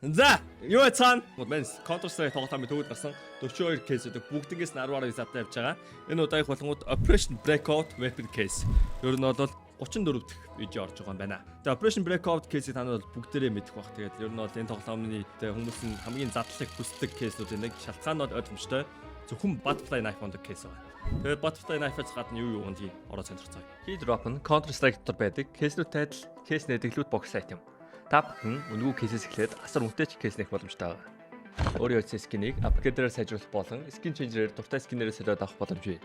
За, юу цаана? Мен Counter Strike тоглоомын төвд гарсан 42 кейсүүд бүгднгээс нь 10-10 сартаа явж байгаа. Энэ удаагийнх болгонгууд Operation Breakout Weapon Case. Ер нь бол 34 дахь видео орж байгаа юм байна. Тэгээ Operation Breakout Case-ийг та нар бол бүгдээрээ мэдэх бах. Тэгээд ер нь бол энэ тоглоомны хүмүүс нь хамгийн задлыг хүсдэг кейсүүдийн нэг шалтгаан нь ойлгомжтой. Зөвхөн Butterfly Knife ондог кейс байна. Тэгээд Butterfly Knife-аас гадна юу юунд ороо сонирхцгаая. Key drop нь Counter Strike дотор байдаг кейснүүд тайтал, кейс нэдэглүүд бокс item. Та бүхэн үнэгүй кейсээс эхлээд асар үнэтэй ч кейс нэх боломжтой байна. Өөрийн хэлсэн скинийг апгрейдерээр сайжруулах болон скин ченжерээр дуртай скинээрээ солиод авах боломж бий.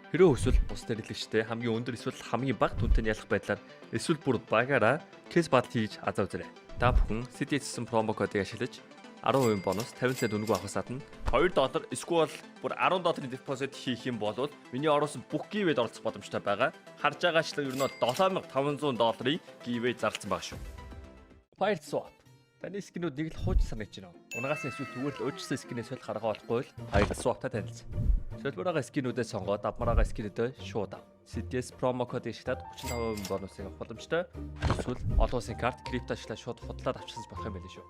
Хэрэв эсвэл бус дэлгэгчтэй хамгийн өндөр эсвэл хамгийн бага түнтэй ялах байдлаар эсвэл бүр багаараа кейс бат хийж азав зэрэг. Та бүхэн CTS промо кодыг ашиглаж 10% бонус 50 цент үнэгүй авахаас гадна $2 эсвэл бүр $10 депозит хийх юм бол миний ороосон бүх giveaway-д оролцох боломжтой байгаа. Харж байгаачлан ер нь $7500 giveaway зарласан баг шүү. Fire swap. Таны скинүүд нэг л хууч санагдаж байна. Унагаас эсвэл зүгээр л өөрчлөсөн скинээс солих арга олохгүй л Fire swap-та танилцсан. Солиороо скинүүдээ сонгоод авмараа скинүүдээ шууд ав. CTS промо код ашиглаад 35% бонусыг авах боломжтой. Эсвэл олон улсын карт крипто ашиглаад шууд худлаад авчихсан болох юм байл шүү.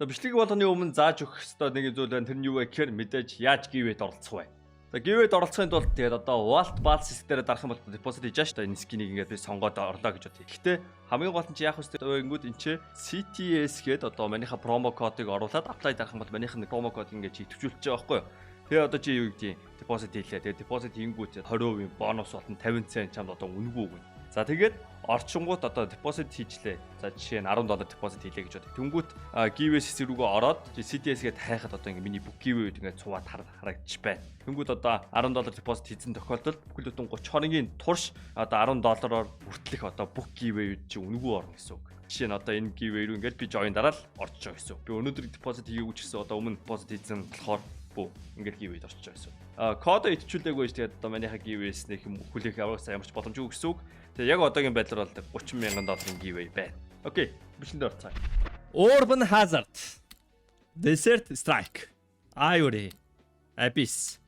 За бичлэг болгоны өмнө зааж өгөх ёстой нэг зүйл байна. Тэр нь юу вэ гэхээр мэдээж яаж giveaway-д оролцох вэ? За giveaway-д оролцохын тулд тэгээд одоо Vault Balls системээр дарах юм бол депозит хийж ааш та энэ скинийг ингээд би сонгоод орлоо гэж бодъё. Гэхдээ хамгийн гол нь чи яах вэ гэвэл энэ чи CTS гээд одоо манийха промо кодыг оруулаад apply дарах юм бол манийх нь промо код ингээд чи төвчүүлж байгаа байхгүй юу? Тэгээ одоо чи юу гэдэг депозит хийлээ. Тэгээ депозит хийнгүүт 20% бонус болон 50 цент чамд одоо үнэгүй өгнө. За тэгээд орчингууд одоо депозит хийжлээ. За жишээ нь $10 депозит хийлээ гэж бодъё. Тэнгүүт giveaway систем рүүгээ ороод CTS-гээд хайхад одоо ингээ миний бүх giveaway ингээд цуваад харагдчих байна. Тэнгүүт одоо $10 депозит хийсэн тохиолдолд бүхэл бүтэн 30 хоногийн турш одоо $10-оор бүртлэх одоо бүх giveaway чи үнэгүй орно гэсэн үг. Жишээ нь одоо энэ giveaway рүү ингээд би join дараал орж байгаа гэсэн үг. Би өнөөдөр депозит хийгээгүй ч гэсэн одоо өмнө депозит хийсэн болохоор ингээд giveaway-д орж байгаа гэсэн үг. Кодо итчүүлээгүй ч тэгээд одоо манийха giveaway-с нэг юм хүлээх авахсаа ямар ч боломжгүй гэсэн үг. Тэгээ яг одоогийн байдлаар бол $30,000 giveaway байна. Окей, бичлэнд орцгаая. Urban Hazard, Desert Strike, Ivory, Abyss,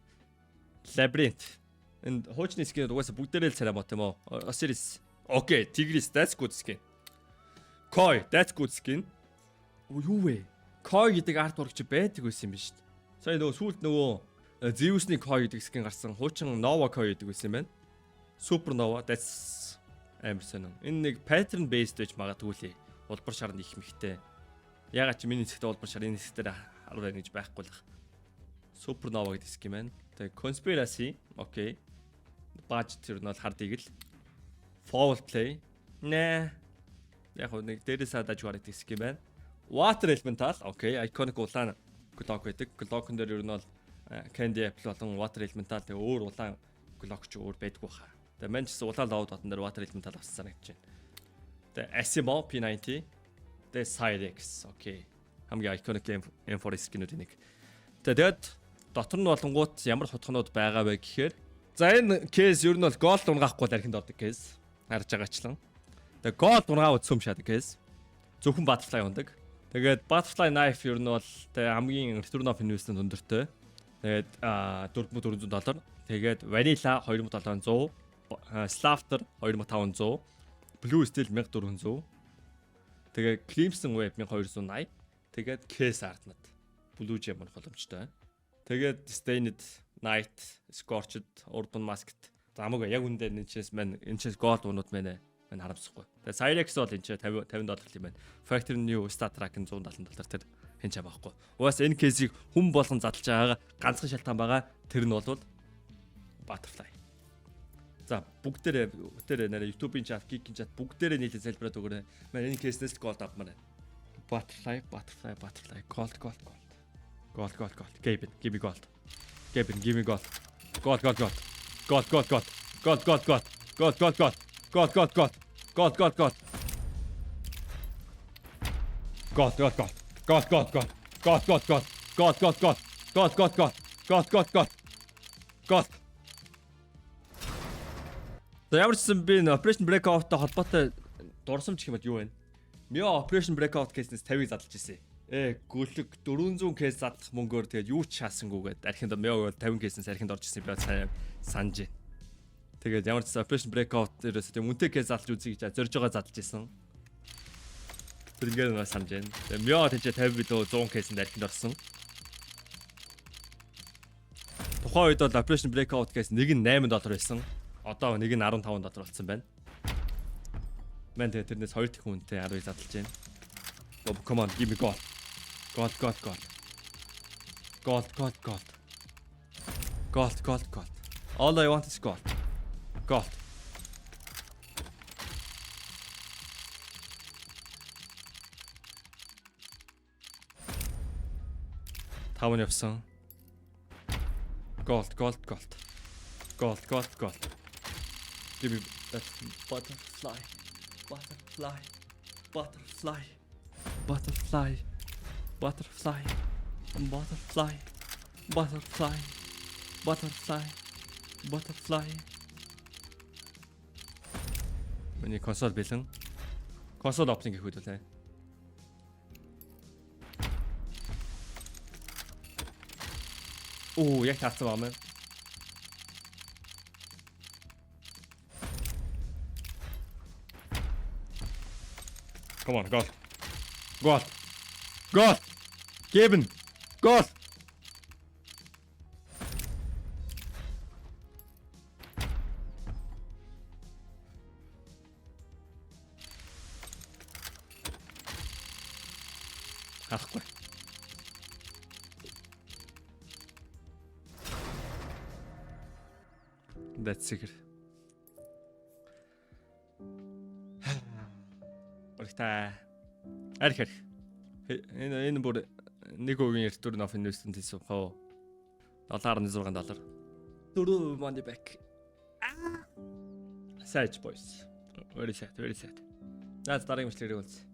Labyrinth. And хуучны скин угаасаа бүгдээрээ л царай мот юм уу? Osiris. Окей, Tigris, that's good skin. Koi, that's good skin. Юу вэ? Koi гэдэг артворк чи байдаг байсан юм биш үү? Сая нөгөө сүулт нөгөө Zeus-ны Koi гэдэг скин гарсан. Хуучин Nova Koi гэдэг байсан юм байна. Supernova, that's амарсан. Энэ нэг pattern based гэж магадгүй лээ. Улбар шар нь их мэхтэй. Ягаад чи миний хэсэгт улбар шар энэ хэсгээр харуул байна гэж байхгүй л. Supernova гэдэг скин байна. Тэгээ conspiracy, окей. Budget тэр нь бол хардыг л. Foul play. Нэ. Яг нэг дээрээс хадаж гардаг скин байна. Water elemental, окей. Iconic улаан clock байдаг. Clock-н дээр ер нь бол Candy Apple болон Water elemental тэгээ өөр улаан clock ч өөр байдгүй хаа. Тэгээ мань ч улаан лоуд батан дээр Water elemental авсан санагдаж байна. Тэгээ Asimo P90. Тэгээ Cyrex, окей. Хамгийн iconic M4 скинүүд нэг. Тэгээд дотор нь болонгууд ямар хутгнууд байгаа вэ гэхээр за энэ кейс ер нь бол gold унгаахгүй л архинд ордог кейс. Харж байгаачлан. Тэгээ gold унгаа утсан юм шаадаг кейс. Зөвхөн Butterfly ундаг. Тэгээд Butterfly Knife ер нь бол тэгээ хамгийн return of investment өндөртэй. Тэгээд $4400. Тэгээд Vanilla 2700, Slaughter 2500, Blue Steel 1400. Тэгээд Crimson Wave 1280. Тэгээд Case Art-над Blue Gem боломжтой. Тэгээд Stained Night, Scorched, Urban Masked. Замаг яг үндэ энэ чээс маань энэ чээс gold унууд мэнэ. Мань харамсахгүй. Тэгээд Cyrex бол энэ ч $50 юм байна. Factory New Star Track $170 тэр хэн ч авахгүй. Уус энэ кейсийг хүм болгон задлж байгаагаа ганцхан шалтгаан байгаа. Тэр нь бол Butterfly. За бүгдээрээ нэрээ YouTube-ийн чат, Geek-ийн чат бүгдээрээ нийлээ залбираад өгөөрэй. Манай энэ кейснээс gold авмаар байна. Butterfly, gold. Gaben, give me gold. Gaben, give me gold. Gold. Gold. За ямар ч юм би Operation Breakout-тай холбоотой дурсамж гэмэд юу вэ? Мё Operation Breakout кейснээс 50-ыг задлж ирсэн. Гөлөг 400 кейс задлах мөнгөөр тэгээд юу ч шаасангүйгээд архинд мё 50 кейснээс архинд орж ирсэн би сайн санаж байна. Тэгээд ямар ч Operation Breakout дээрээс тийм үнэтэй кейс задлж үзье гэж зорж байгаа задлж ирсэн. Тэр ингээд нэг санаж байна. Тэгээ Мё тийч 50 билүү 100 кейсэнд архинд орсон. Тухайн үед бол Operation Breakout кейс нэг нь $8 байсан. Одоо нэг нь $15 болсон байна. Мэн тэгээ тэрнээс 2 дахь хүнтэй 10 задлж байна. Come on, give me gold. Gold. Gold. All I want is gold. Gold. Таван явсан. Gold. Give me that butterfly. Миний консол бэлэн. Консол опшн гэх үү. Оо, яг таацсан баа мэн. Come on, gold. Geben. Gold. Харахгүй. That's secret. Орхитай. Арих. Энэ бүр нэг үеийн return of investment хийсэн хоо. $7.6. 4 money back. Sad boys. Very sad. Наад дараагийн мэтлэрийг үзье.